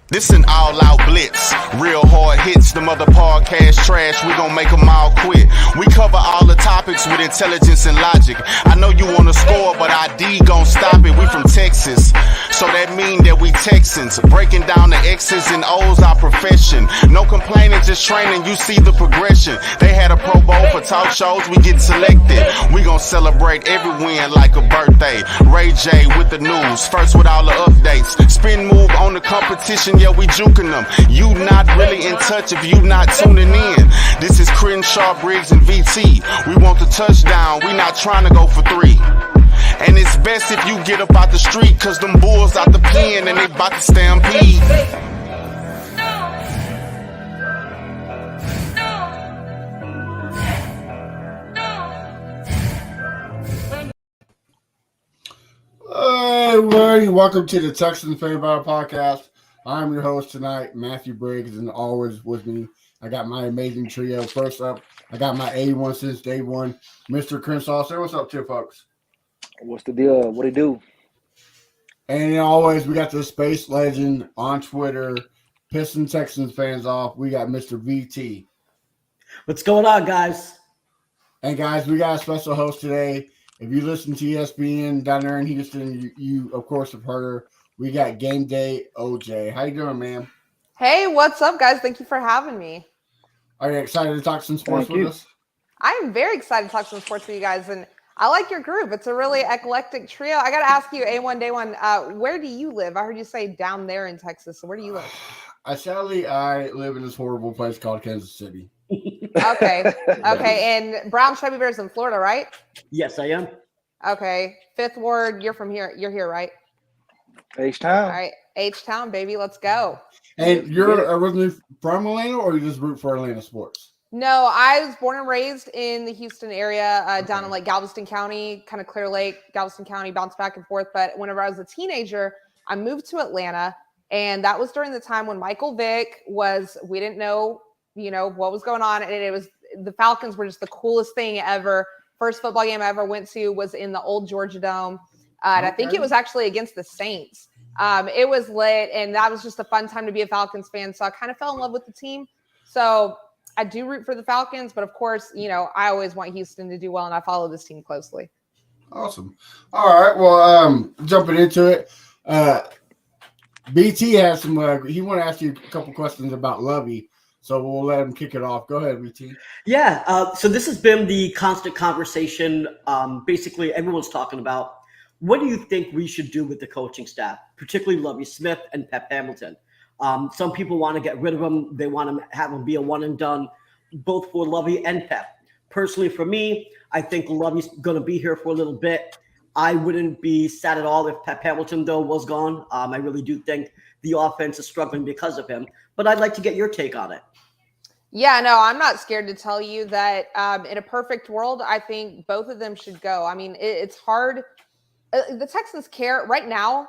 This an all-out blitz, real hard hits, them other podcast trash, we gon' make them all quit. We cover all the topics with intelligence and logic. I know you wanna score, but ID gon' stop it. We from Texas, so that mean that we Texans. Breaking down the X's and O's, our profession. No complaining, just training, you see the progression. They had a Pro Bowl for talk shows, we get selected. We gon' celebrate every win like a birthday. Ray J with the news, first with all the updates. Spin move on the competition, yeah, we juking them. You not really in touch if you not tuning in. This is Crenshaw, Briggs, and VT. We want the touchdown, we not trying to go for 3. And it's best if you get up out the street, cause them bulls out the pen and they bout to stampede. Hey everybody, welcome to the Texans Fan Bar Podcast. I'm your host tonight, Matthew Briggs, and always with me, I got my amazing trio. First up, I got my A1 since day one, Mr. Crenshaw. Say what's up to you, folks. What's the deal? What do you do? And always, we got the Space Legend on Twitter, pissing Texans fans off. We got Mr. VT. What's going on, guys? And guys, we got a special host today. If you listen to ESPN down there in Houston, you of course have heard her. We got Game Day OJ. How you doing, man? Hey, what's up, guys? Thank you for having me. Are you excited to talk some sports with us? I am very excited to talk some sports with you guys, and I like your group. It's a really eclectic trio. I got to ask you, A1 Day One, where do you live? I heard you say down there in Texas. So where do you live? I live in this horrible place called Kansas City. Okay. And Brown Chubby Bears in Florida, right? Yes, I am. Okay. Fifth Ward, you're from here. You're here, right? H-Town. All right. H-Town, baby. Let's go. And you're originally from Atlanta, or you just root for Atlanta sports? No, I was born and raised in the Houston area, down in like Galveston County, kind of Clear Lake, Galveston County, bounced back and forth. But whenever I was a teenager, I moved to Atlanta. And that was during the time when Michael Vick we didn't know, what was going on. And it was, the Falcons were just the coolest thing ever. First football game I ever went to was in the old Georgia Dome. And I think it was actually against the Saints. It was lit, and that was just a fun time to be a Falcons fan. So I kind of fell in love with the team. So I do root for the Falcons, but of course, I always want Houston to do well, and I follow this team closely. Awesome. All right. Well, jumping into it, BT has some. He want to ask you a couple questions about Lovey, so we'll let him kick it off. Go ahead, BT. Yeah. So this has been the constant conversation. Basically, everyone's talking about what do you think we should do with the coaching staff, particularly Lovey Smith and Pep Hamilton. Some people want to get rid of him. They want to have him be a one and done, both for Lovey and Pep. Personally, for me, I think Lovey's going to be here for a little bit. I wouldn't be sad at all if Pep Hamilton, though, was gone. I really do think the offense is struggling because of him. But I'd like to get your take on it. Yeah, no, I'm not scared to tell you that in a perfect world, I think both of them should go. I mean, it's hard. The Texans care right now.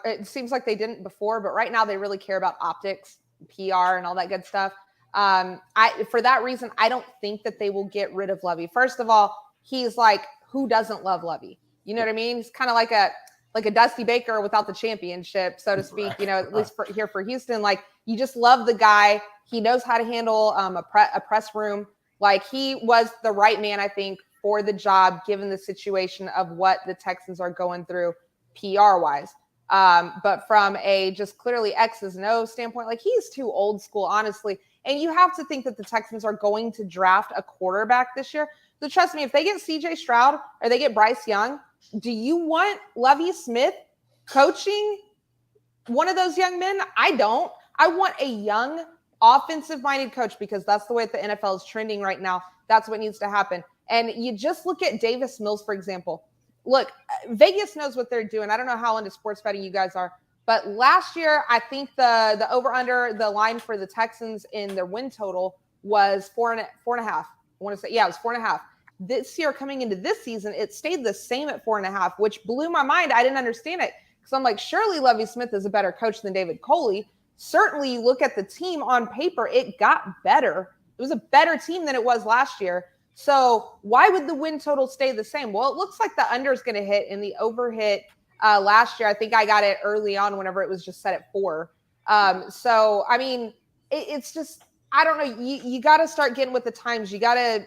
It seems like they didn't before, but right now they really care about optics, PR, and all that good stuff. For that reason, I don't think that they will get rid of Lovey. First of all, he's like, who doesn't love Lovey? You know what I mean? He's kind of like a Dusty Baker without the championship, so to speak. At least here for Houston, like you just love the guy. He knows how to handle a press room. Like he was the right man, I think, for the job, given the situation of what the Texans are going through PR wise. But from a just clearly X's and O's standpoint, like he's too old school, honestly. And you have to think that the Texans are going to draft a quarterback this year. So trust me, if they get CJ Stroud or they get Bryce Young, do you want Lovey Smith coaching one of those young men? I don't. I want a young offensive-minded coach because that's the way that the NFL is trending right now. That's what needs to happen. And you just look at Davis Mills, for example. Look, Vegas knows what they're doing. I don't know how into sports betting you guys are, but last year, I think the over-under, the line for the Texans in their win total was four and a half. I want to say, it was 4.5. This year, coming into this season, it stayed the same at 4.5, which blew my mind. I didn't understand it because I'm like, surely Lovey Smith is a better coach than David Coley. Certainly, you look at the team on paper, it got better. It was a better team than it was last year. So why would the win total stay the same? Well, it looks like the under is going to hit, and the over hit last year. I think I got it early on whenever it was just set at 4. So I mean, it's just I don't know. You got to start getting with the times. We got to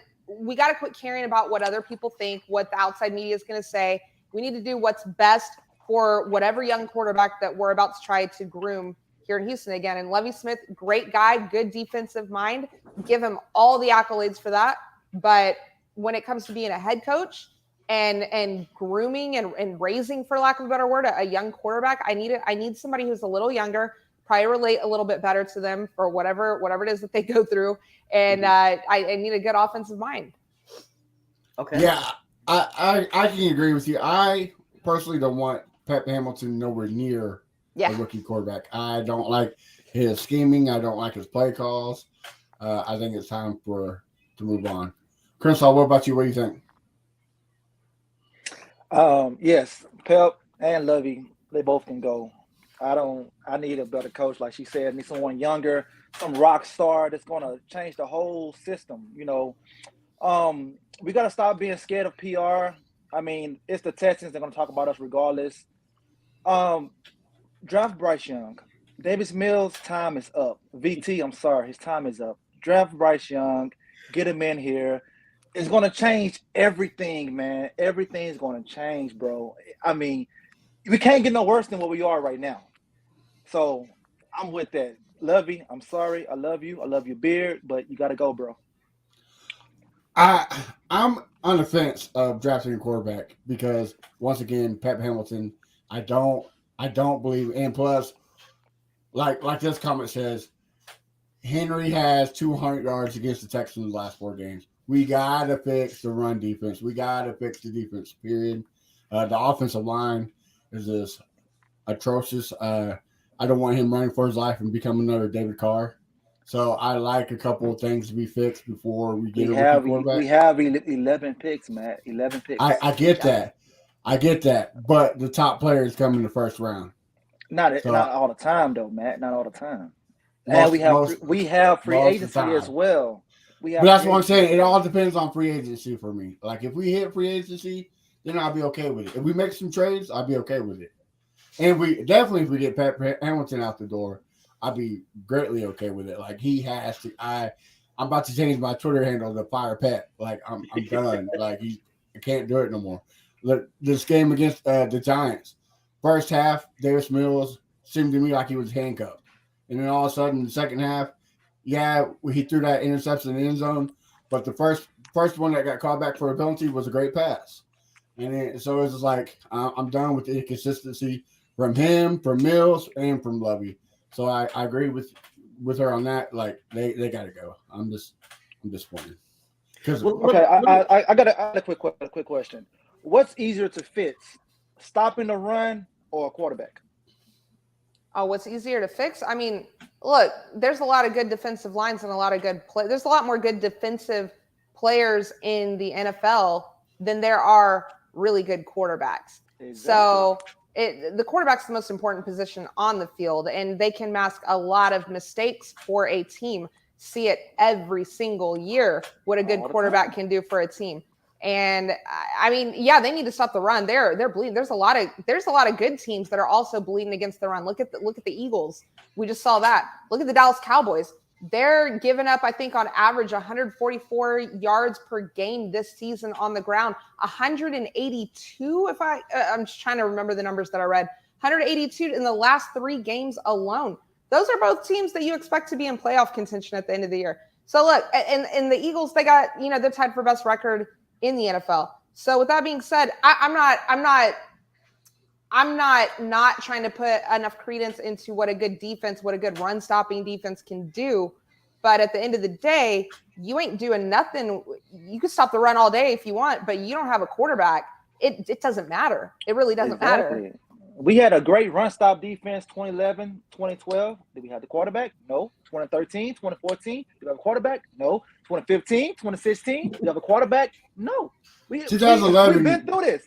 quit caring about what other people think, what the outside media is going to say. We need to do what's best for whatever young quarterback that we're about to try to groom here in Houston again. And Lovie Smith, great guy, good defensive mind. Give him all the accolades for that. But when it comes to being a head coach and grooming and raising, for lack of a better word, a young quarterback, I need somebody who's a little younger, probably relate a little bit better to them for whatever it is that they go through. And I need a good offensive mind. Okay. Yeah, I can agree with you. I personally don't want Pep Hamilton nowhere near a rookie quarterback. I don't like his scheming. I don't like his play calls. I think it's time to move on. Crenshaw, what about you? What do you think? Yes, Pep and Lovey, they both can go. I need a better coach, like she said. I need someone younger, some rock star that's going to change the whole system. We got to stop being scared of PR. I mean, it's the Texans. They're going to talk about us regardless. Draft Bryce Young. Davis Mills' time is up. VT, I'm sorry, his time is up. Draft Bryce Young. Get him in here. It's going to change everything, man. Everything's going to change, bro. I mean, we can't get no worse than what we are right now. So I'm with that. Lovey, I'm sorry. I love you. I love your beard, but you got to go, bro. I'm on the fence of drafting a quarterback because once again, Pep Hamilton, I don't believe. And plus, like this comment says, Henry has 200 yards against the Texans in the last 4 games. We gotta fix the run defense. We gotta fix the defense. Period. The offensive line is just atrocious. I don't want him running for his life and become another David Carr. So I like a couple of things to be fixed before we get a quarterback. We have 11 picks, Matt. 11 picks. I get that. I get that. But the top players come in the first round. Not all the time, though, Matt. Not all the time. And we have free agency as well. But that's what I'm saying. It all depends on free agency for me. Like if we hit free agency, then I'll be okay with it. If we make some trades, I'll be okay with it. And if we get Pat Hamilton out the door, I'll be greatly okay with it. Like he has to. I'm about to change my Twitter handle to Fire Pat. Like I'm done. Like I can't do it no more. Look, this game against the Giants, first half, Davis Mills seemed to me like he was handcuffed, and then all of a sudden, the second half, he threw that interception in the end zone, but the first one that got called back for a penalty was a great pass, and then, so it's just like I'm done with the inconsistency from him, from Mills, and from Lovey. So I agree with her on that. Like they got to go. I'm disappointed. Okay, I got a quick question. What's easier to fix, stopping the run or a quarterback? Oh, what's easier to fix? I mean, look, there's a lot of good defensive lines and a lot of good play. There's a lot more good defensive players in the NFL than there are really good quarterbacks. Exactly. So the quarterback's the most important position on the field, and they can mask a lot of mistakes for a team. See it every single year what a good quarterback can do for a team. And I mean, they need to stop the run. They're bleeding. There's a lot of good teams that are also bleeding against the run. Look at the Eagles. We just saw that. Look at the Dallas Cowboys. They're giving up, I think, on average 144 yards per game this season on the ground. 182, I'm just trying to remember the numbers that I read. 182 in the last 3 games alone. Those are both teams that you expect to be in playoff contention at the end of the year. So look, and the Eagles, they got, they're tied for best record in the NFL. So with that being said, I'm not trying to put enough credence into what a good defense, what a good run stopping defense can do. But at the end of the day, you ain't doing nothing. You can stop the run all day if you want, but you don't have a quarterback. It doesn't matter. It really doesn't matter. We had a great run stop defense 2011, 2012. Did we have the quarterback? No. 2013, 2014. Did we have a quarterback? No. 2015, 2016. Did we have a quarterback? No. 2011. We've been through this.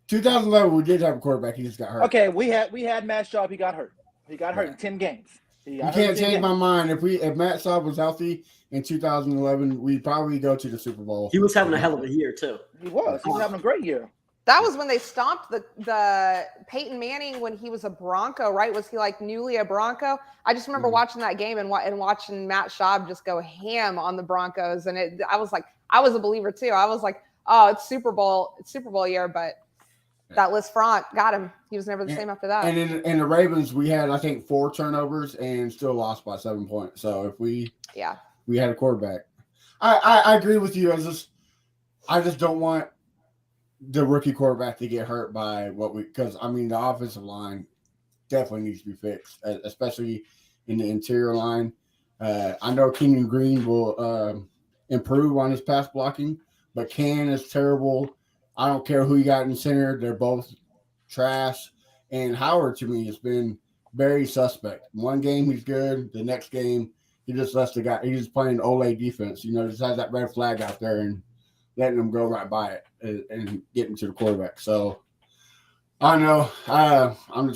2011, we did have a quarterback. He just got hurt. Okay, we had Matt Schaub. He got hurt. He got hurt in 10 games. You can't change my mind. If Matt Schaub was healthy in 2011, we'd probably go to the Super Bowl. He was having a hell of a year too. He was having a great year. That was when they stomped the Peyton Manning when he was a Bronco, right? Was he like newly a Bronco? I just remember watching that game and watching Matt Schaub just go ham on the Broncos, and I was a believer too. I was like, oh, it's Super Bowl year, but that Liz Frank got him. He was never the same after that. And in the Ravens, we had I think 4 turnovers and still lost by 7 points. So if we had a quarterback, I agree with you. I just don't want the rookie quarterback to get hurt by because the offensive line definitely needs to be fixed, especially in the interior line. I know Kenyon Green will improve on his pass blocking, but Can is terrible. I don't care who you got in center; they're both trash. And Howard, to me, has been very suspect. One game he's good, the next game he just lets the guy. He's just playing Ole defense. Just has that red flag out there and letting them go right by it and getting to the quarterback. So I know I'm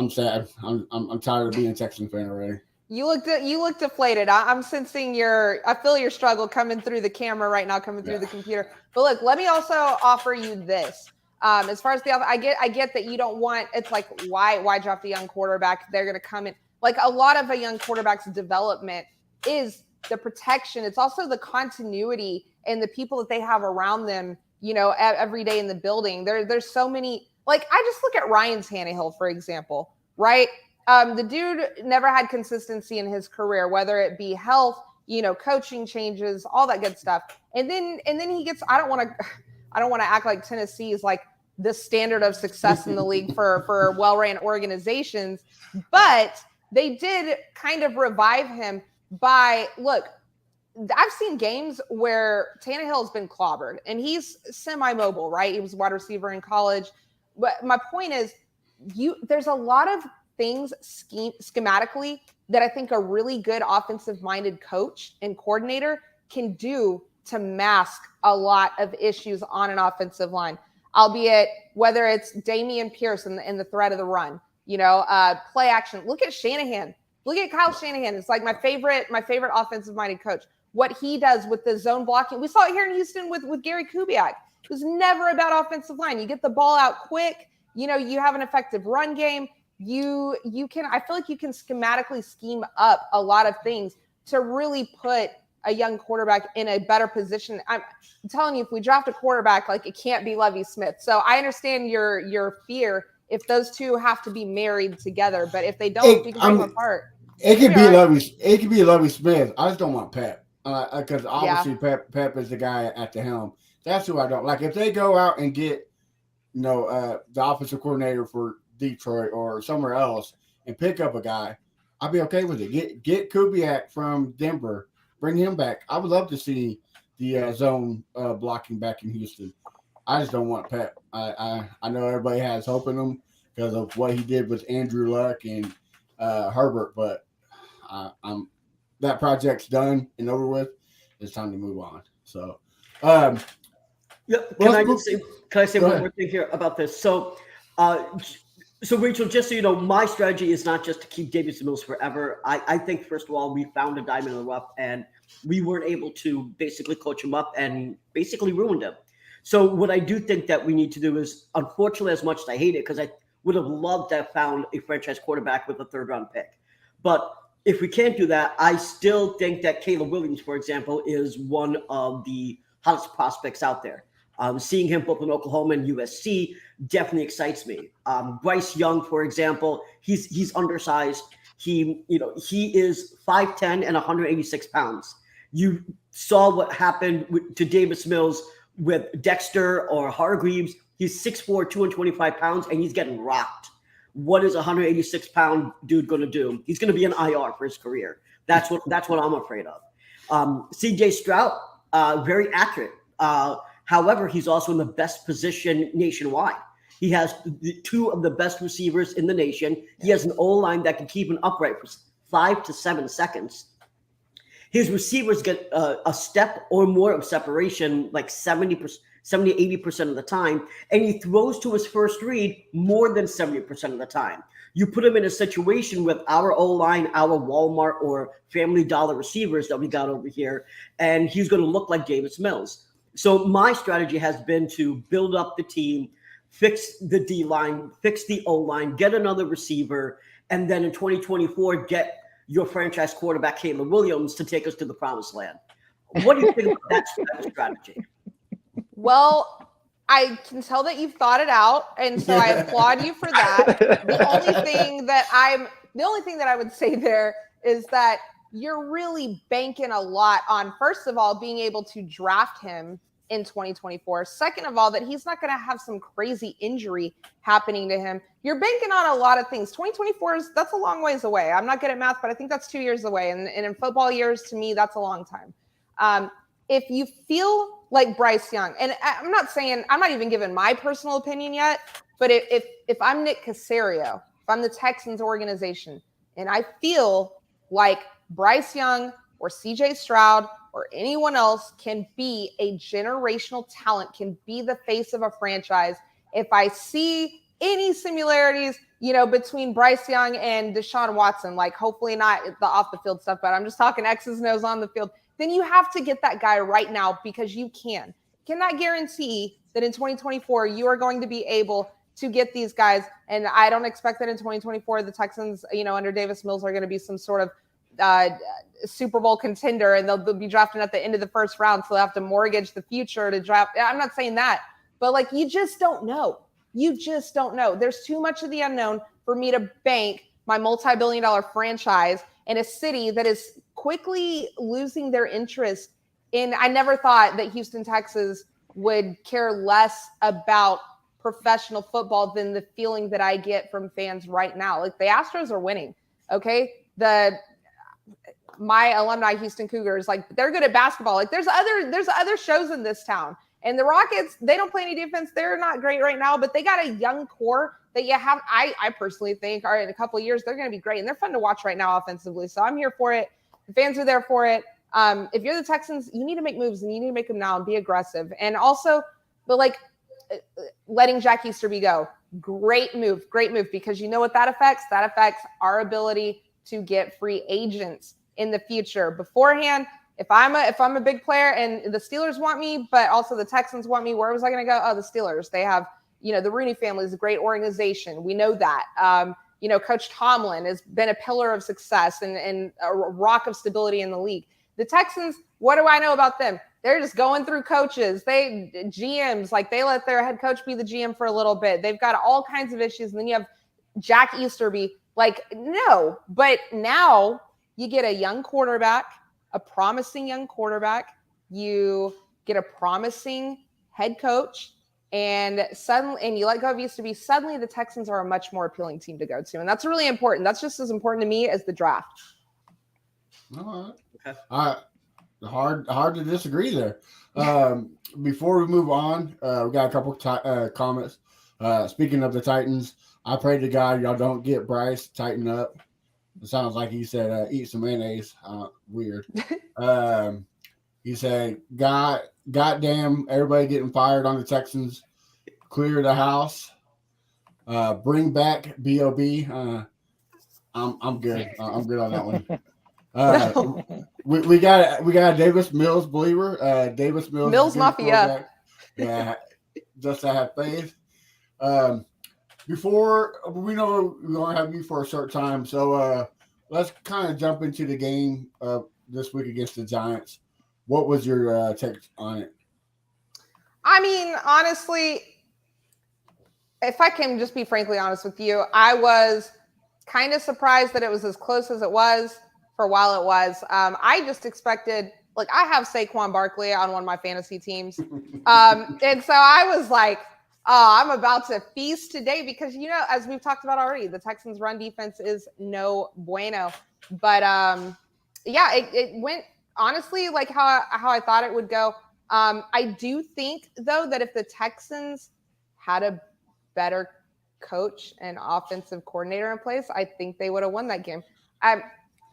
sad. I'm tired of being a Texan fan already. You look deflated. I'm sensing I feel your struggle coming through the camera right now, coming through the computer. But look, let me also offer you this. As far as I get that you don't want. It's like why draft a young quarterback? They're going to come in. Like a lot of a young quarterback's development is the protection. It's also the continuity and the people that they have around them, every day in the building. There's so many, like I just look at Ryan Tannehill, for example, right? The dude never had consistency in his career, whether it be health, coaching changes, all that good stuff. And then he gets, I don't want to act like Tennessee is like the standard of success in the league for well-ran organizations, but they did kind of revive him I've seen games where Tannehill's been clobbered and he's semi-mobile, right? He was a wide receiver in college. But my point is there's a lot of things schematically that I think a really good offensive-minded coach and coordinator can do to mask a lot of issues on an offensive line, albeit whether it's Dameon Pierce and the threat of the run, play action. Look at Shanahan. Look at Kyle Shanahan. It's like my favorite offensive-minded coach. What he does with the zone blocking. We saw it here in Houston with Gary Kubiak. It was never about offensive line. You get the ball out quick. You have an effective run game. I feel like you can schematically scheme up a lot of things to really put a young quarterback in a better position. I'm telling you, if we draft a quarterback, like it can't be Lovie Smith. So I understand your fear if those two have to be married together, but if they don't, we can take them apart. It could be Lovie. It could be Lovie Smith. I just don't want Pep because obviously Pep is the guy at the helm. That's who I don't like. If they go out and get the offensive coordinator for Detroit or somewhere else and pick up a guy, I'd be okay with it. Get Kubiak from Denver, bring him back. I would love to see the zone blocking back in Houston. I just don't want Pep. I know everybody has hope in him because of what he did with Andrew Luck and Herbert, but that project's done and over with. It's time to move on. So, can I say one more thing here about this? So, Rachel, just so you know, my strategy is not just to keep Davis Mills forever. I think, first of all, we found a diamond in the rough, and we weren't able to basically coach him up and basically ruined him. So what I do think that we need to do is, unfortunately, as much as I hate it, because I would have loved to have found a franchise quarterback with a 3rd-round pick. But if we can't do that, I still think that Caleb Williams, for example, is one of the hottest prospects out there. Seeing him both in Oklahoma and USC definitely excites me. Bryce Young, for example, he's undersized. He is 5'10" and 186 pounds. You saw what happened to Davis Mills with Dexter or Hargreaves. He's 6'4", 225 pounds, and he's getting rocked. What is a 186-pound dude going to do? He's going to be an IR for his career. That's what I'm afraid of. C.J. Stroud, very accurate. However, he's also in the best position nationwide. He has 2 of the best receivers in the nation. He has an O-line that can keep him upright for 5 to 7 seconds. His receivers get a step or more of separation, like 70%, 80% of the time, and he throws to his first read more than 70% of the time. You put him in a situation with our O-line, our Walmart or Family Dollar receivers that we got over here, and he's going to look like Davis Mills. So my strategy has been to build up the team, fix the D line, fix the O line, get another receiver, and then in 2024 get your franchise quarterback Caleb Williams to take us to the promised land. What do you think about that strategy? Well, I can tell that you've thought it out, and so I applaud you for that. The only thing that I would say there is that you're really banking a lot on, first of all, being able to draft him in 2024. Second of all, that he's not going to have some crazy injury happening to him. You're banking on a lot of things. 2024 that's a long ways away. I'm not good at math, but I think that's 2 years away. And in football years, to me, that's a long time. If you feel like Bryce Young, and I'm not even giving my personal opinion yet, but if I'm Nick Caserio, if I'm the Texans organization, and I feel like Bryce Young or CJ Stroud or anyone else can be a generational talent, can be the face of a franchise, if I see any similarities, between Bryce Young and Deshaun Watson, like hopefully not the off the field stuff, but I'm just talking X's and O's on the field, then you have to get that guy right now because you cannot guarantee that in 2024 you are going to be able to get these guys. And I don't expect that in 2024 the Texans, under Davis Mills are going to be some sort of Super Bowl contender, and they'll be drafting at the end of the first round, so they'll have to mortgage the future to draft. I'm not saying that, but you just don't know. There's too much of the unknown for me to bank my multi-billion-dollar franchise in a city that is quickly losing their interest in. I never thought that Houston, Texas would care less about professional football than the feeling that I get from fans right now. Like, the Astros are winning. Okay. My alumni Houston Cougars, they're good at basketball. There's other shows in this town. And the Rockets, they don't play any defense. They're not great right now, but they got a young core that you have. I personally think, in a couple of years, they're going to be great. And they're fun to watch right now offensively. So I'm here for it. The fans are there for it. If you're the Texans, you need to make moves, and you need to make them now and be aggressive. And also, letting Jack Easterby go. Great move, because you know what that affects? That affects our ability to get free agents in the future. Beforehand, if I'm a big player and the Steelers want me, but also the Texans want me, where was I going to go? Oh, the Steelers. They have, the Rooney family is a great organization. We know that. Coach Tomlin has been a pillar of success and a rock of stability in the league. The Texans, what do I know about them? They're just going through coaches. GMs, they let their head coach be the GM for a little bit. They've got all kinds of issues. And then you have Jack Easterby. No, but now you get a young quarterback, a promising young quarterback. You get a promising head coach, and you let go of Easterby. Suddenly, the Texans are a much more appealing team to go to, and that's really important. That's just as important to me as the draft. All right. Hard to disagree there. Before we move on, we got a couple comments. Speaking of the Titans, I pray to God y'all don't get Bryce. Tighten up. It sounds like he said eat some mayonnaise. Weird. He said, goddamn, everybody getting fired on the Texans. Clear the house. Bring back B.O.B. I'm good. I'm good on that one. We got a Davis Mills believer. Davis Mills Mafia. Yeah, just to have faith. Before we know we're going to have you for a short time, so let's kind of jump into the game this week against the Giants. What was your take on it? I mean, honestly, if I can just be frankly honest with you, I was kind of surprised that it was as close as it was for a while it was. I just expected, I have Saquon Barkley on one of my fantasy teams. And so I was like, oh, I'm about to feast today because, as we've talked about already, the Texans' run defense is no bueno. But, it went honestly how I thought it would go. I do think, though, that if the Texans had a better coach and offensive coordinator in place, I think they would have won that game.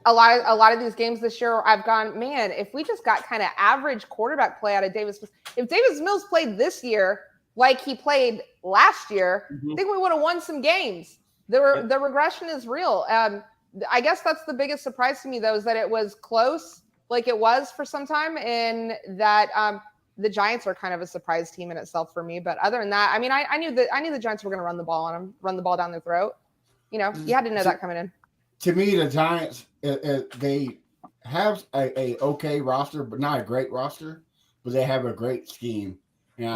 A lot of these games this year, I've gone, man, if we just got kind of average quarterback play out of Davis, if Davis Mills played this year like he played last year, I think we would have won some games. The regression is real. I guess that's the biggest surprise to me, though, is that it was close, like it was for some time, and that the Giants are kind of a surprise team in itself for me. But other than that, I mean, I knew the Giants were going to run the ball on them, run the ball down their throat. You know, you had to know that coming in. To me, the Giants, they have a okay roster, but not a great roster, but they have a great scheme, and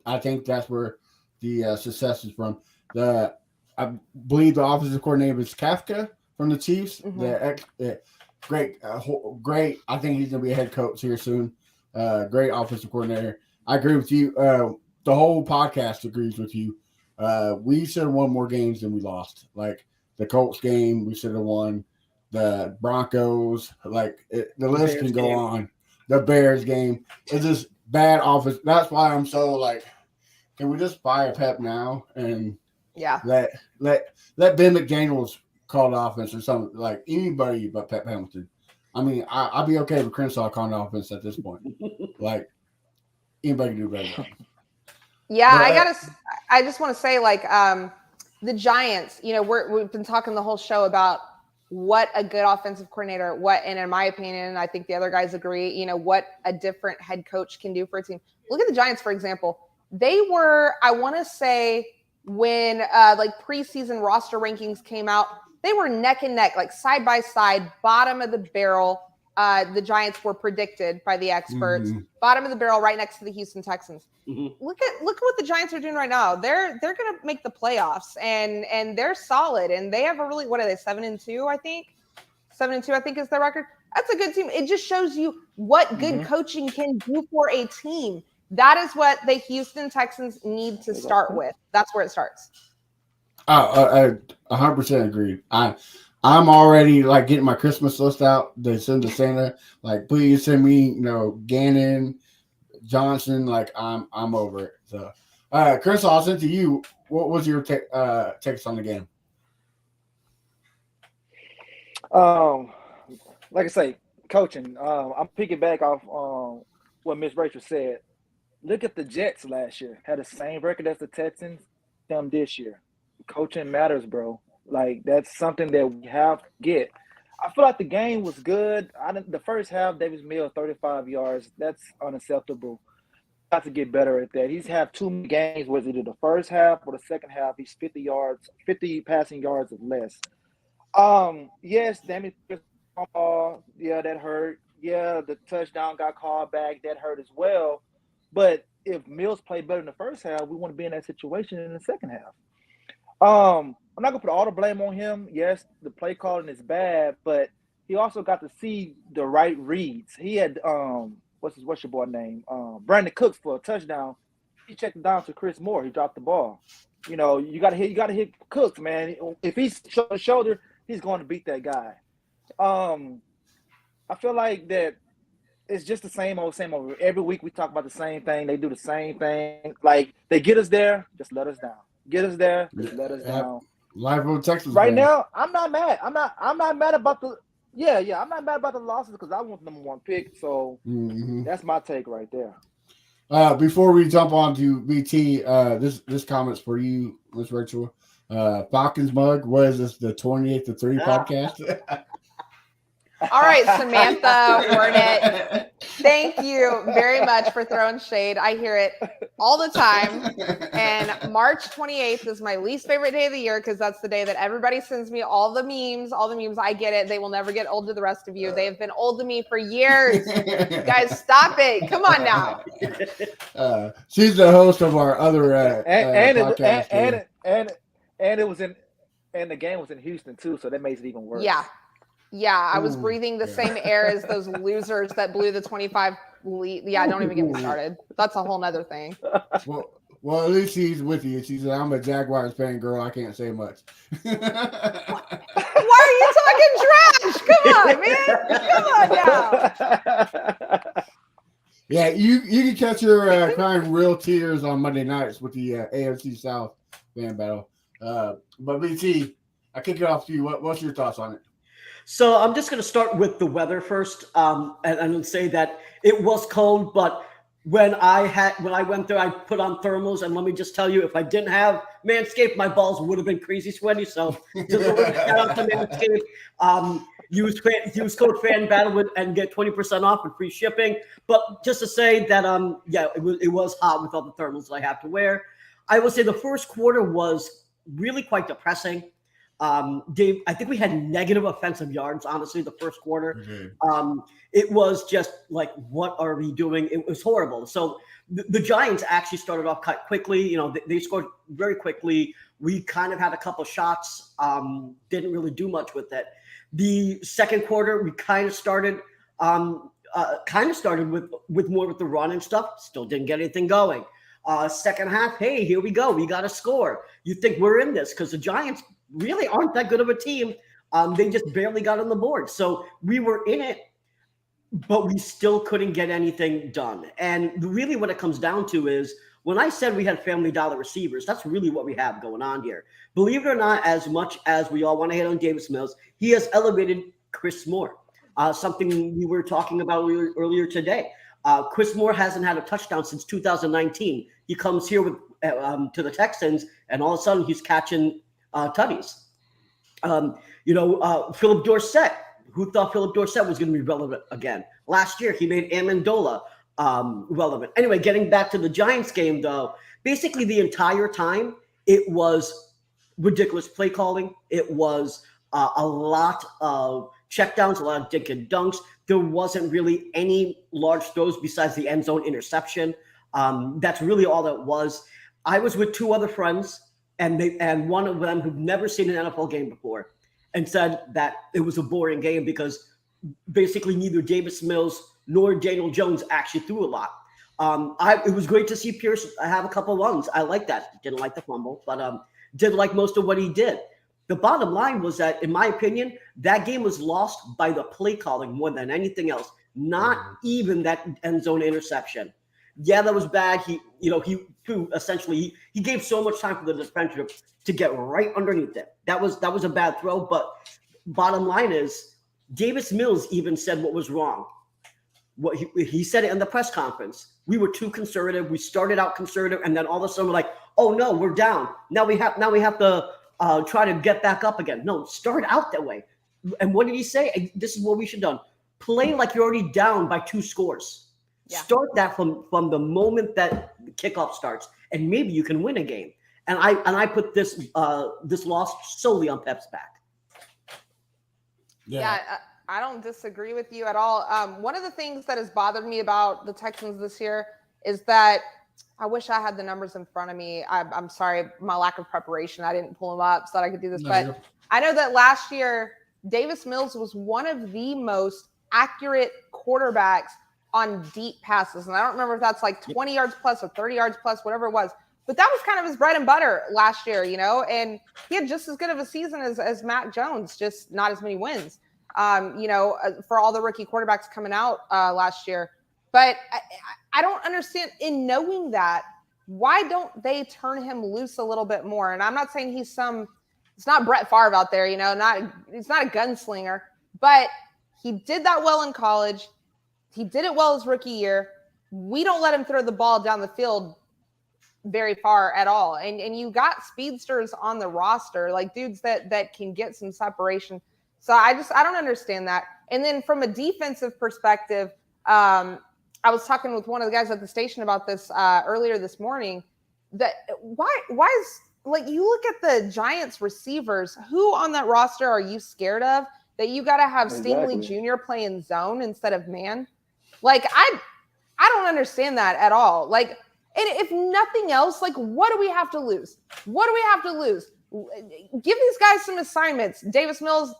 I think that's where the success is from. I believe the offensive coordinator is Kafka from the Chiefs. Mm-hmm. Great. I think he's going to be a head coach here soon. Great offensive coordinator. I agree with you. The whole podcast agrees with you. We should have won more games than we lost. Like the Colts game, we should have won. The Broncos, the list can go on. The Bears game. It's just bad offense. That's why I'm so can we just fire Pep now and let Ben McDaniels call the offense or something, like anybody but Pep Hamilton. I mean, I'd be okay with Crenshaw calling the offense at this point. Anybody can do better. Yeah, but, I just want to say, the Giants, we've been talking the whole show about what a good offensive coordinator, and in my opinion, I think the other guys agree, what a different head coach can do for a team. Look at the Giants, for example. They were, I want to say, when preseason roster rankings came out, they were neck and neck, side by side, bottom of the barrel. The Giants were predicted by the experts, bottom of the barrel, right next to the Houston Texans. Mm-hmm. Look at what the Giants are doing right now. They're going to make the playoffs, and they're solid, and they have a really, what are they, 7-2? I think 7-2. I think is their record. That's a good team. It just shows you what good coaching can do for a team. That is what the Houston Texans need to start with. That's where it starts. I 100% agree. I'm already getting my Christmas list out. They send to Santa, please send me, Gannon, Johnson. I'm over it. So, Chris, I'll send to you. What was your text on the game? Like I say, coaching. I'm picking back off what Miss Rachel said. Look at the Jets last year. Had the same record as the Texans. Them this year. Coaching matters, bro. That's something that we have to get. I feel like the game was good. The first half, Davis Mills, 35 yards. That's unacceptable. Got to get better at that. He's had 2 games where either the first half or the second half, he's 50 passing yards or less. Yes, Damien, that hurt. Yeah, the touchdown got called back. That hurt as well. But if Mills played better in the first half, we want to be in that situation in the second half. I'm not gonna put all the blame on him. Yes, the play calling is bad, but he also got to see the right reads. He had what's your boy name? Brandon Cooks for a touchdown. He checked it down to Chris Moore. He dropped the ball. You gotta hit Cooks, man. If he's shoulder, he's going to beat that guy. I feel like that it's just the same old. Every week we talk about the same thing. They do the same thing. They get us there, just let us down. Get us there, just let us down. Live on Texas. Right now, I'm not mad. I'm not mad about the I'm not mad about the losses because I want the number 1 pick. So that's my take right there. Before we jump on to BT, this comment's for you, Miss Rachel. Falcons mug. What is this? The 28 to 3 podcast? All right, Samantha Hornet. Thank you very much for throwing shade. I hear it all the time. And March 28th is my least favorite day of the year because that's the day that everybody sends me all the memes. I get it. They will never get old to the rest of you. They have been old to me for years. Guys, stop it. Come on now. She's the host of our other podcast. And it was the game was in Houston too, so that makes it even worse. Yeah, I was breathing the same air as those losers that blew the 25 lead. Yeah, don't even get me started. That's a whole nother thing. Well, at least she's with you. She said, I'm a Jaguars fan, girl. I can't say much. Why are you talking trash? Come on, man. Come on now. Yeah, you can catch your crying real tears on Monday nights with the AFC South fan battle. But BT, I kick it off to you. What's your thoughts on it? So I'm just going to start with the weather first, and say that it was cold. But when I went there, I put on thermals, and let me just tell you, if I didn't have Manscaped, my balls would have been crazy sweaty. So just a little shout out to Manscaped. use code Fan Battle and get 20% off and free shipping. But just to say that it was hot with all the thermals that I have to wear. I will say the first quarter was really quite depressing. Dave, I think we had negative offensive yards, honestly, the first quarter. Mm-hmm. It was just like, what are we doing? It was horrible. So the Giants actually started off quite quickly. You know, they scored very quickly. We kind of had a couple shots, didn't really do much with it. The second quarter, we kind of started with more with the run and stuff. Still didn't get anything going. Second half, hey, here we go. We got to score. You think we're in this because the Giants really aren't that good of a team. They just barely got on the board. So we were in it, but we still couldn't get anything done. And really what it comes down to is when I said we had Family Dollar receivers, that's really what we have going on here. Believe it or not, as much as we all want to hit on Davis Mills, he has elevated Chris Moore, something we were talking about earlier today. Chris Moore hasn't had a touchdown since 2019. He comes here with to the Texans, and all of a sudden he's catching tutties. Philip Dorsett. Who thought Philip Dorsett was going to be relevant again? Last year, he made Amendola relevant. Anyway, getting back to the Giants game, though, basically the entire time, it was ridiculous play calling. It was a lot of checkdowns, a lot of dink and dunks. There wasn't really any large throws besides the end zone interception. That's really all that was. I was with two other friends, and one of them who'd never seen an NFL game before, and said that it was a boring game because basically neither Davis Mills nor Daniel Jones actually threw a lot. It was great to see Pierce have a couple runs. I like that. Didn't like the fumble, but did like most of what he did. The bottom line was that, in my opinion, that game was lost by the play calling more than anything else. Not even that end zone interception. Yeah, that was bad. He gave so much time for the defender to get right underneath it. That was a bad throw. But bottom line is, Davis Mills even said what was wrong. What he said it in the press conference. We were too conservative. We started out conservative, and then all of a sudden we're like, oh no, we're down. Now we have to try to get back up again. No, start out that way. And what did he say? This is what we should have done. Play like you're already down by 2 scores. Yeah. Start that from the moment that the kickoff starts, and maybe you can win a game. And I put this loss solely on Pep's back. Yeah, I don't disagree with you at all. One of the things that has bothered me about the Texans this year is that I wish I had the numbers in front of me. I'm sorry, my lack of preparation. I didn't pull them up so that I could do this. But I know that last year, Davis Mills was one of the most accurate quarterbacks on deep passes. And I don't remember if that's like 20 yards plus or 30 yards plus, whatever it was. But that was kind of his bread and butter last year, and he had just as good of a season as Mac Jones, just not as many wins, for all the rookie quarterbacks coming out last year. But I don't understand, in knowing that, why don't they turn him loose a little bit more? And I'm not saying it's not Brett Favre out there, he's not a gunslinger, but he did that well in college. He did it well his rookie year. We don't let him throw the ball down the field very far at all. And you got speedsters on the roster, like dudes that can get some separation. So I don't understand that. And then from a defensive perspective, I was talking with one of the guys at the station about this earlier this morning, that why is, like, you look at the Giants receivers, who on that roster are you scared of that you got to have Stingley Jr. playing zone instead of man? Like, I don't understand that at all. Like, and if nothing else, like, what do we have to lose? What do we have to lose? Give these guys some assignments. Davis Mills,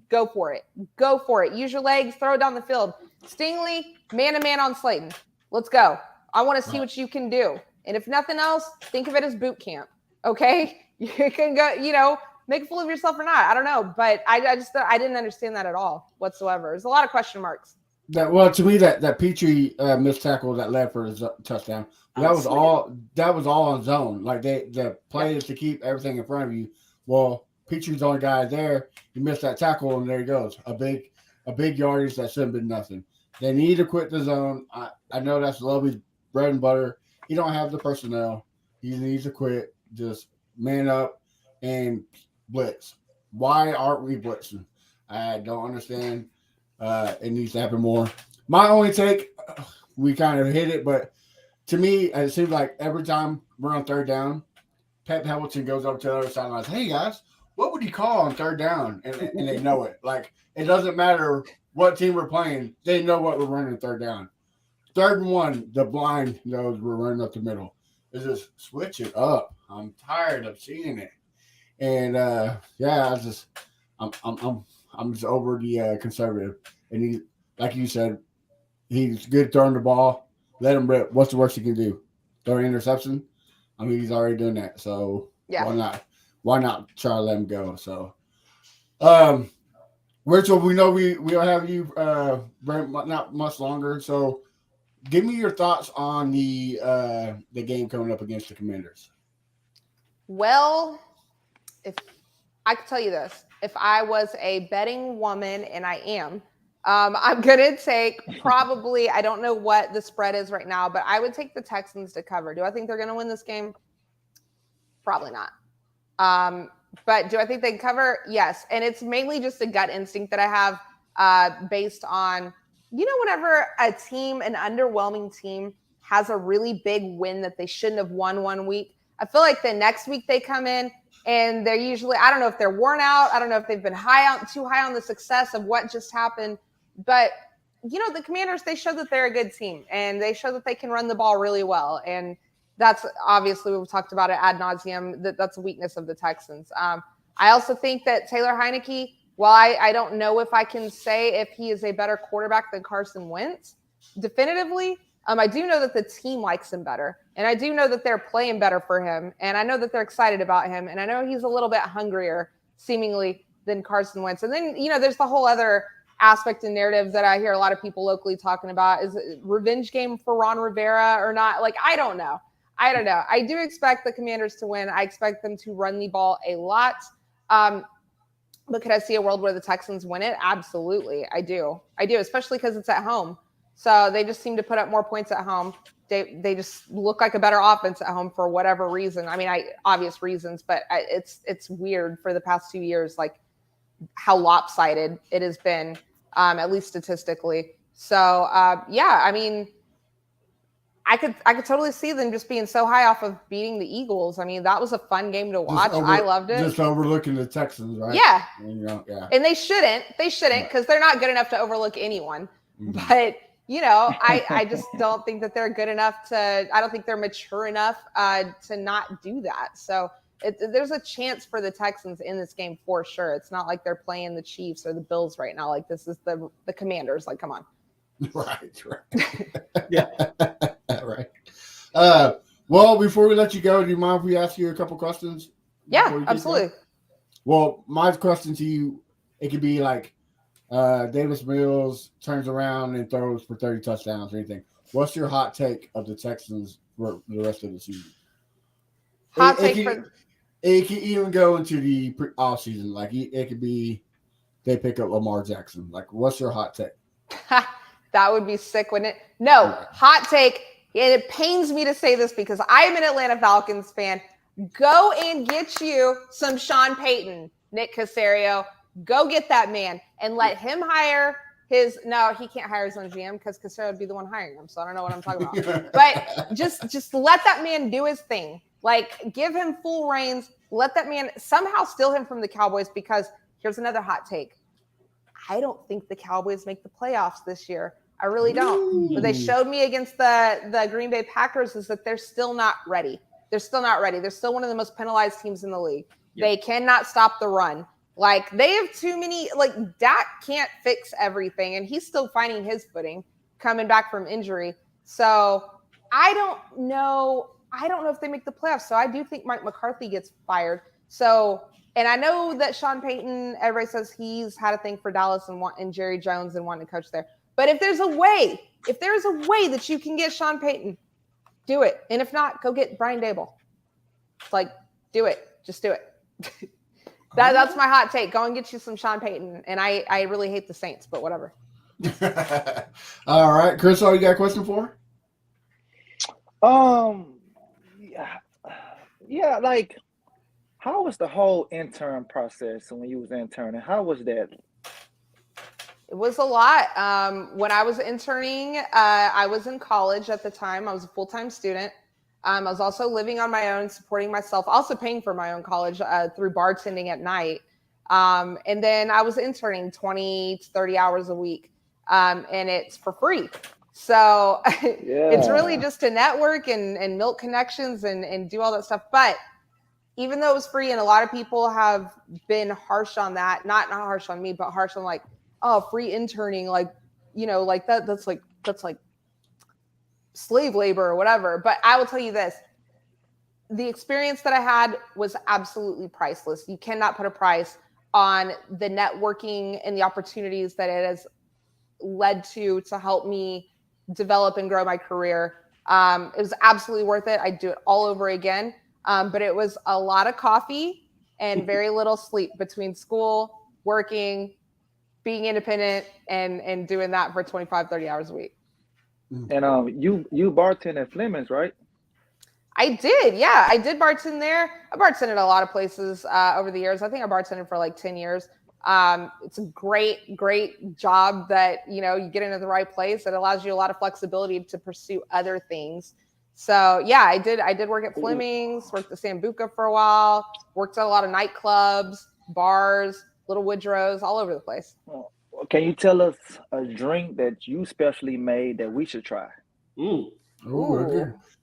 go for it. Go for it. Use your legs, throw it down the field. Stingley, man-to-man on Slayton. Let's go. I want to see what you can do. And if nothing else, think of it as boot camp, okay? You can go, make a fool of yourself or not. I don't know. But I didn't understand that at all whatsoever. There's a lot of question marks. To me, that Petrie missed tackle that led for his touchdown, that was all on zone. Like, the play is to keep everything in front of you. Well, Petrie's the only guy there. He missed that tackle, and there he goes. A big yardage that should have been nothing. They need to quit the zone. I know that's Lovey's bread and butter. He don't have the personnel. He needs to quit. Just man up and blitz. Why aren't we blitzing? I don't understand. It needs to happen more. My only take, we kind of hit it, but to me, it seems like every time we're on third down, Pep Hamilton goes up to the other sideline and says, hey, guys, what would you call on third down? And they know it. Like, it doesn't matter what team we're playing. They know what we're running third down. 3rd and 1, the blind knows we're running up the middle. It's just switch it up. I'm tired of seeing it. And, I'm just over the conservative. And he, like you said, he's good throwing the ball. Let him rip. What's the worst he can do? Throw an interception? I mean, he's already doing that. So why not? Why not try to let him go? So, Rachel, we know we'll have you not much longer. So, give me your thoughts on the game coming up against the Commanders. Well, if I could tell you this, if I was a betting woman, and I am, I'm going to take probably, I don't know what the spread is right now, but I would take the Texans to cover. Do I think they're going to win this game? Probably not. But do I think they can cover? Yes. And it's mainly just a gut instinct that I have based on, whenever an underwhelming team has a really big win that they shouldn't have won one week, I feel like the next week they come in and they're usually, I don't know if they're worn out. I don't know if they've been too high on the success of what just happened. But, the Commanders, they show that they're a good team and they show that they can run the ball really well. And that's obviously, we've talked about it ad nauseum, that's a weakness of the Texans. I also think that Taylor Heineke, while I don't know if I can say if he is a better quarterback than Carson Wentz, definitively, I do know that the team likes him better. And I do know that they're playing better for him. And I know that they're excited about him. And I know he's a little bit hungrier, seemingly, than Carson Wentz. And then, there's the whole other aspect and narrative that I hear a lot of people locally talking about. Is it revenge game for Ron Rivera or not? Like, I don't know. I do expect the Commanders to win. I expect them to run the ball a lot. But could I see a world where the Texans win it? Absolutely. I do, especially because it's at home. So they just seem to put up more points at home. They just look like a better offense at home for whatever reason. I mean, obvious reasons, but it's weird for the past 2 years, like how lopsided it has been, at least statistically. So, I mean, I could totally see them just being so high off of beating the Eagles. I mean, that was a fun game to watch. I loved it. Just overlooking the Texans, right? Yeah. Yeah. And they shouldn't because they're not good enough to overlook anyone. Mm-hmm. But, I just don't think that they're good enough I don't think they're mature enough to not do that. So there's a chance for the Texans in this game for sure. It's not like they're playing the Chiefs or the Bills right now. Like, this is the Commanders. Like, come on. Right. Yeah. Right. Well, before we let you go, do you mind if we ask you a couple questions? Yeah, absolutely. Well, my question to you, it could be like Davis Mills turns around and throws for 30 touchdowns or anything. What's your hot take of the Texans for the rest of the season? It could even go into the off season. Like, it could be they pick up Lamar Jackson. Like, what's your hot take? That would be sick, wouldn't it? No, hot take. And it pains me to say this because I am an Atlanta Falcons fan. Go and get you some Sean Payton, Nick Caserio. Go get that man and let him hire no, he can't hire his own GM because Caserio would be the one hiring him. So I don't know what I'm talking about. But just let that man do his thing. Like, give him full reins. Let that man somehow steal him from the Cowboys, because here's another hot take. I don't think the Cowboys make the playoffs this year. I really don't. What they showed me against the Green Bay Packers is that they're still not ready. They're still not ready. They're still one of the most penalized teams in the league. Yep. They cannot stop the run. Like, they have too many, like, Dak can't fix everything, and he's still finding his footing coming back from injury. So I don't know if they make the playoffs. So I do think Mike McCarthy gets fired. So, and I know that Sean Payton, everybody says he's had a thing for Dallas and Jerry Jones and wanting to coach there. But if there's a way that you can get Sean Payton, do it. And if not, go get Brian Daboll. Like, do it. Just do it. That's my hot take. Go and get you some Sean Payton. And I really hate the Saints, but whatever. All right. Chris, you got a question for? Yeah, like, how was the whole intern process when you was interning? How was that? It was a lot. When I was interning, I was in college at the time. I was a full-time student. I was also living on my own, supporting myself, also paying for my own college through bartending at night. And then I was interning 20 to 30 hours a week, and it's for free. So it's really just to network and milk connections and do all that stuff. But even though it was free, and a lot of people have been harsh on that, not harsh on me, but harsh on like, oh, free interning, like, you know, like that's like slave labor or whatever. But I will tell you this, the experience that I had was absolutely priceless. You cannot put a price on the networking and the opportunities that it has led to help me develop and grow my career. It was absolutely worth it. I'd do it all over again. But it was a lot of coffee and very little sleep between school, working, being independent, and doing that for 25, 30 hours a week. And you bartend at Fleming's, right? I did. Yeah, I did bartend there. I bartended at a lot of places over the years. I think I bartended for like 10 years. It's a great job that, you know, you get into the right place. It allows you a lot of flexibility to pursue other things. So yeah, I did work at Fleming's, worked at Sambuca for a while, worked at a lot of nightclubs, bars, Little Woodrows, all over the place. Can you tell us a drink that you specially made that we should try? Ooh.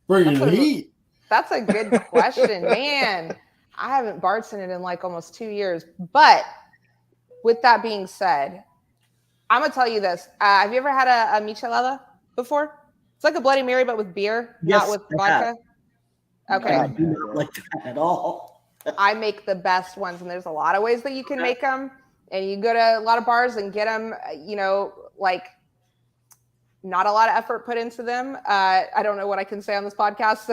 Bring the heat. That's a good question, man. I haven't bartended in like almost 2 years. But with that being said, I'm gonna tell you this. Have you ever had a michelada before? It's like a Bloody Mary, but with beer, not with vodka. Okay. I do not like that at all. I make the best ones, and there's a lot of ways that you can make them. And you go to a lot of bars and get them, you know, like not a lot of effort put into them. I don't know what I can say on this podcast,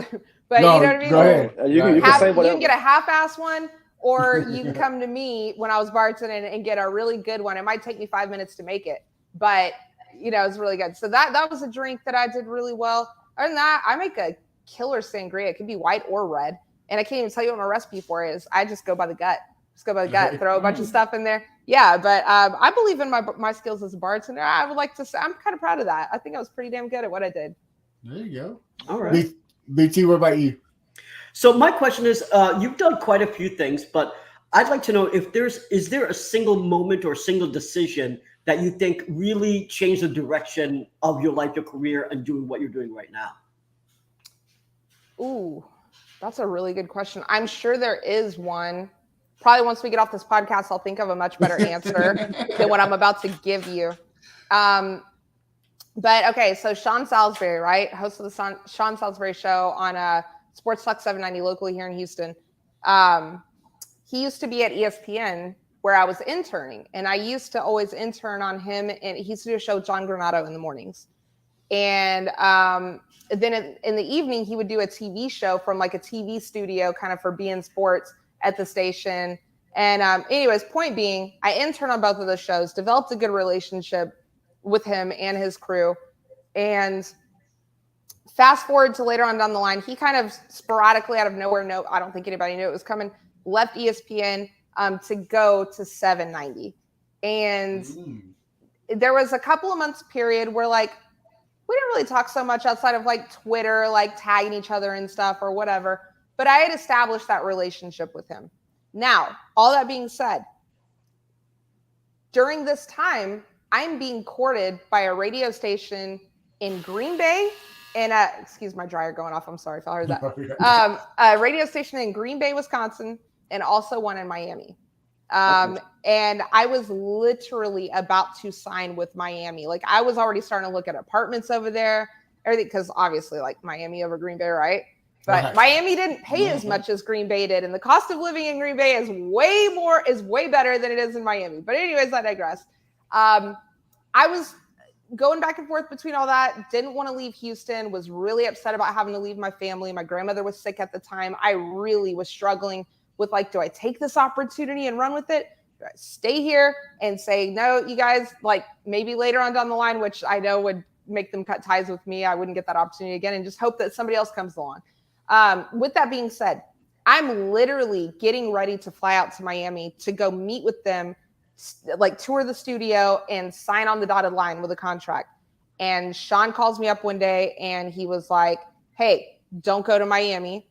but no, you know what I mean? Go ahead. You can say whatever. You can get a half-ass one, or you can come to me when I was bartending and get a really good one. It might take me 5 minutes to make it, but you know, it's really good. So that was a drink that I did really well. Other than that, I make a killer sangria. It could be white or red. And I can't even tell you what my recipe for it is. I just go by the gut. Throw a bunch of stuff in there. Yeah, but I believe in my skills as a bartender. I would like to say I'm kind of proud of that. I think I was pretty damn good at what I did. There you go. All right. BT, what about you? So my question is, you've done quite a few things, but I'd like to know if is there a single moment or single decision that you think really changed the direction of your life, your career, and doing what you're doing right now? Ooh, that's a really good question. I'm sure there is one. Probably once we get off this podcast, I'll think of a much better answer than what I'm about to give you. But okay, so Sean Salisbury, right? Host of the Sean Salisbury show on Sports Talk 790 locally here in Houston. He used to be at ESPN where I was interning, and I used to always intern on him, and he used to do a show with John Granato in the mornings. And then in the evening, he would do a TV show from like a TV studio kind of for beIN Sports at the station. And anyways, point being, I interned on both of those shows, developed a good relationship with him and his crew. And fast forward to later on down the line, he kind of sporadically out of nowhere, I don't think anybody knew it was coming, left ESPN to go to 790. And there was a couple of months period where like, we didn't really talk so much outside of like Twitter, like tagging each other and stuff or whatever. But I had established that relationship with him. Now, all that being said, during this time, I'm being courted by a radio station in Green Bay and excuse my dryer going off. I'm sorry if I heard that. A radio station in Green Bay, Wisconsin, and also one in Miami. And I was literally about to sign with Miami. Like I was already starting to look at apartments over there, everything, because obviously like Miami over Green Bay, right? But Miami didn't pay as much as Green Bay did. And the cost of living in Green Bay is way better than it is in Miami. But anyways, I digress. I was going back and forth between all that. Didn't want to leave Houston. Was really upset about having to leave my family. My grandmother was sick at the time. I really was struggling with like, do I take this opportunity and run with it? Do I stay here and say, no, you guys, like maybe later on down the line, which I know would make them cut ties with me. I wouldn't get that opportunity again and just hope that somebody else comes along. With that being said, I'm literally getting ready to fly out to Miami to go meet with them like tour the studio and sign on the dotted line with a contract. And Sean calls me up one day and he was like, hey, don't go to Miami.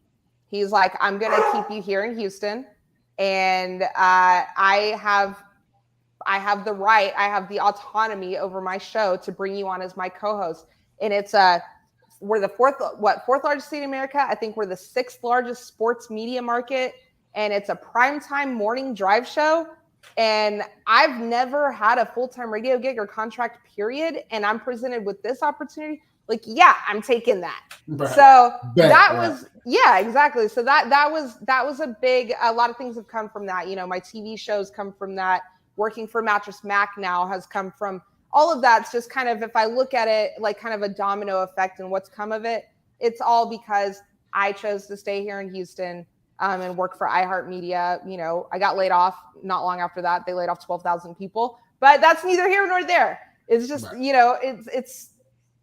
He's like, I'm going to keep you here in Houston. And I have the right, I have the autonomy over my show to bring you on as my co-host. And we're the fourth largest city in America. I think we're the 6th largest sports media market. And it's a primetime morning drive show. And I've never had a full-time radio gig or contract, period. And I'm presented with this opportunity. Like, yeah, I'm taking that. Right. So was, yeah, exactly. So that was a lot of things have come from that. You know, my TV shows come from that. Working for Mattress Mac now has come from all of that. It's just kind of, if I look at it like kind of a domino effect and what's come of it, it's all because I chose to stay here in Houston and work for iHeartMedia. You know, I got laid off not long after that. They laid off 12,000 people, but that's neither here nor there. It's just, right. You know, it's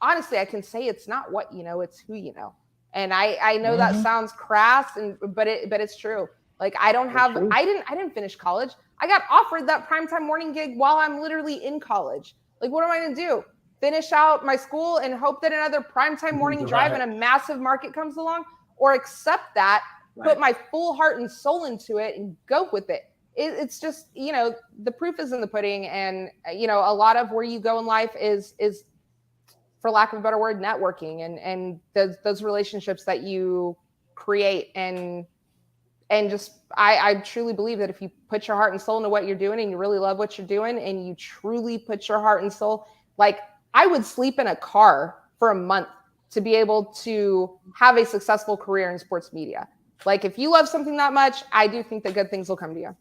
honestly, I can say it's not what you know, it's who you know. And I know that sounds crass, but it's true. Like I didn't finish college. I got offered that primetime morning gig while I'm literally in college. Like, what am I going to do? Finish out my school and hope that another primetime morning drive in a massive market comes along, or accept that, put my full heart and soul into it and go with it. It's just, you know, the proof is in the pudding. And, you know, a lot of where you go in life is for lack of a better word, networking and those relationships that you create. And just, I truly believe that if you put your heart and soul into what you're doing and you really love what you're doing and you truly put your heart and soul, like I would sleep in a car for a month to be able to have a successful career in sports media. Like if you love something that much, I do think that good things will come to you.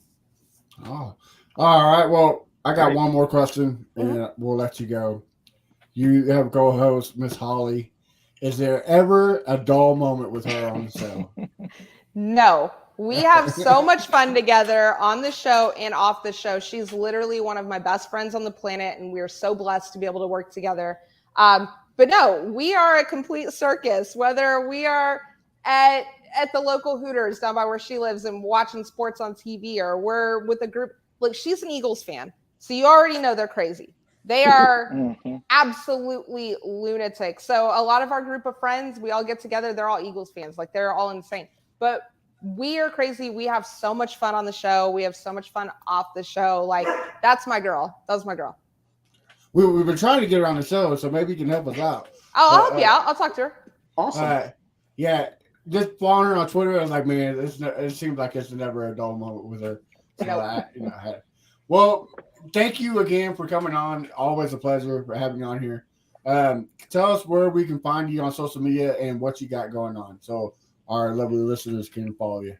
Oh, all right. Well, I got one more question and we'll let you go. You have co-host Miss Holly. Is there ever a dull moment with her on the show? No. We have so much fun together on the show and off the show. She's literally one of my best friends on the planet, and we are so blessed to be able to work together. But no, we are a complete circus, whether we are at the local Hooters down by where she lives and watching sports on TV, or we're with a group. Look, she's an Eagles fan, so you already know they're crazy. They are absolutely lunatic. So a lot of our group of friends, we all get together. They're all Eagles fans. Like they're all insane. But we are crazy. We have so much fun on the show. We have so much fun off the show. Like that's my girl. That was my girl. We've been trying to get her on the show, so maybe you can help us out. I'll help you out. I'll talk to her. Awesome. Yeah, just following her on Twitter. I was like, man, it seems like it's never a dull moment with her. So well, thank you again for coming on. Always a pleasure for having you on here. Tell us where we can find you on social media and what you got going on, so our lovely listeners can follow you.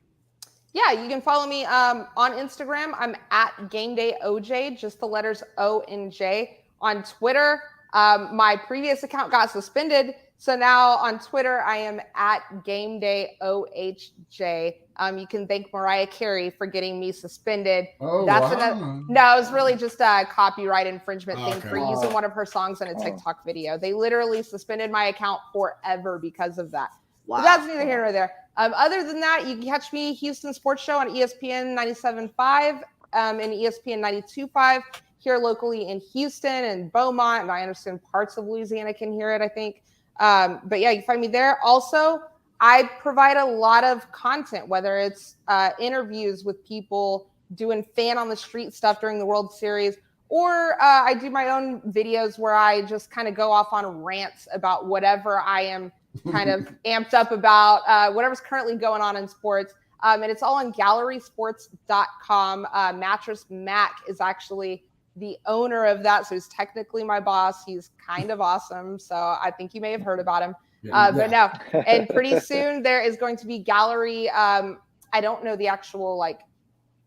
Yeah, you can follow me on Instagram. I'm at GameDayOJ, just the letters O and J. On Twitter, my previous account got suspended, so now on Twitter I am at GameDayOHJ. You can thank Mariah Carey for getting me suspended. Oh, that's wow. No, it was really just a copyright infringement thing for using one of her songs in a TikTok video. They literally suspended my account forever because of that. Wow. But that's neither here nor there. Other than that, you can catch me Houston Sports Show on ESPN 97.5 and ESPN 92.5 here locally in Houston and Beaumont. And I understand parts of Louisiana can hear it, I think. But yeah, you can find me there. Also, I provide a lot of content, whether it's interviews with people doing fan on the street stuff during the World Series, or I do my own videos where I just kind of go off on rants about whatever I am kind of amped up about, whatever's currently going on in sports. And it's all on gallerysports.com. Mattress Mac is actually the owner of that. So he's technically my boss. He's kind of awesome. So I think you may have heard about him. But no, and pretty soon there is going to be Gallery. I don't know the actual like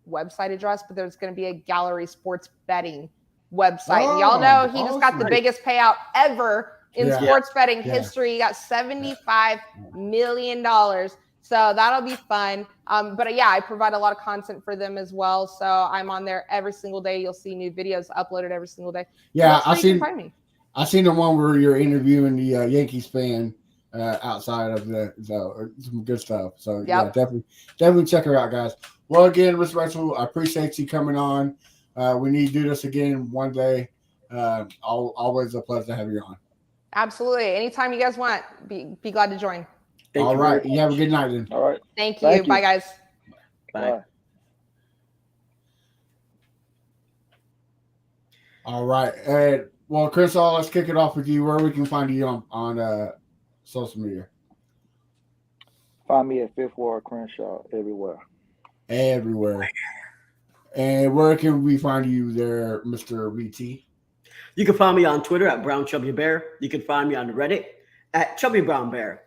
website address, but there's going to be a Gallery Sports Betting website. And y'all know he just got the biggest payout ever in sports betting history. He got $75 million. So that'll be fun. But yeah, I provide a lot of content for them as well. So I'm on there every single day. You'll see new videos uploaded every single day. Yeah, I seen the one where you're interviewing the Yankees fan outside of some good stuff. So yeah, definitely check her out, guys. Well, again, Ms. Rachael, I appreciate you coming on. We need to do this again one day. Always a pleasure to have you on. Absolutely. Anytime you guys want, be glad to join. All right. You have a good night then. All right. Thank you. Bye, guys. Bye. All right. Well, Crenshaw, let's kick it off with you. Where we can find you on social media. Find me at Fifth Ward Crenshaw everywhere. Everywhere. And where can we find you there, Mr. BT? You can find me on Twitter at Brown Chubby Bear. You can find me on Reddit at Chubby Brown Bear.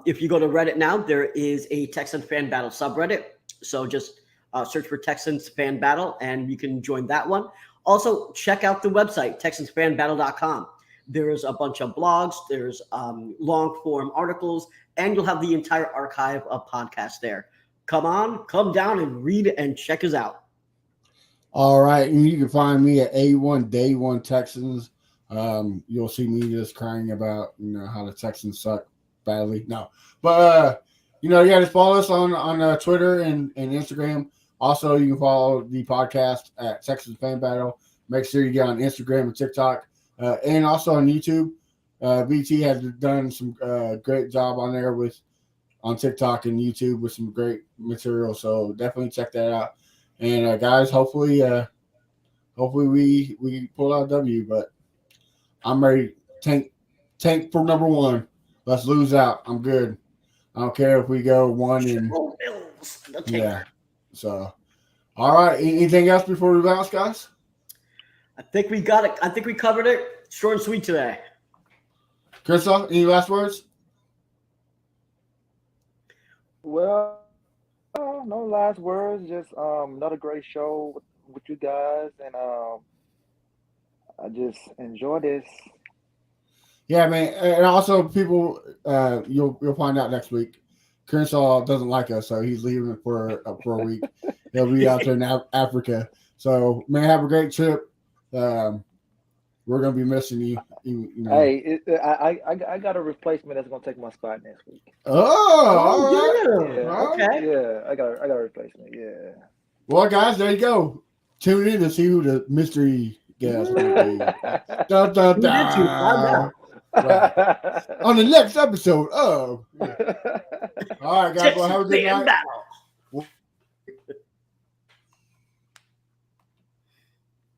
If you go to Reddit now, there is a Texans fan battle subreddit. So just search for Texans fan battle and you can join that one. Also, check out the website, TexansFanBattle.com. There's a bunch of blogs, there's long form articles, and you'll have the entire archive of podcasts there. Come down and read and check us out. All right. And you can find me at A1 Day One Texans. You'll see me just crying about, how the Texans suck badly. No. But, just follow us on Twitter and Instagram. Also, you can follow the podcast at Texas Fan Battle. Make sure you get on Instagram and TikTok, and also on YouTube. BT has done some great job on there on TikTok and YouTube with some great material. So definitely check that out. And guys, hopefully we pull out W. But I'm ready. Tank for number one. Let's lose out. I'm good. I don't care if we go one and yeah. So, all right. Anything else before we bounce, guys? I think we got it. I think we covered it. Short and sweet today. Christoph, any last words? Well, no last words. Just another great show with you guys, and I just enjoy this. Yeah, man. And also, people, you'll find out next week. Crenshaw doesn't like us, so he's leaving for a week. He'll be out there in Africa. So, man, have a great trip. We're gonna be missing you. Hey, I got a replacement that's gonna take my spot next week. Oh, yeah. Yeah, Okay. Yeah, I got a replacement. Yeah. Well, guys, there you go. Tune in to see who the mystery guest will be. Dun, dun, dun. Right. On the next episode of. All right, guys. Well, have a good night. Battle.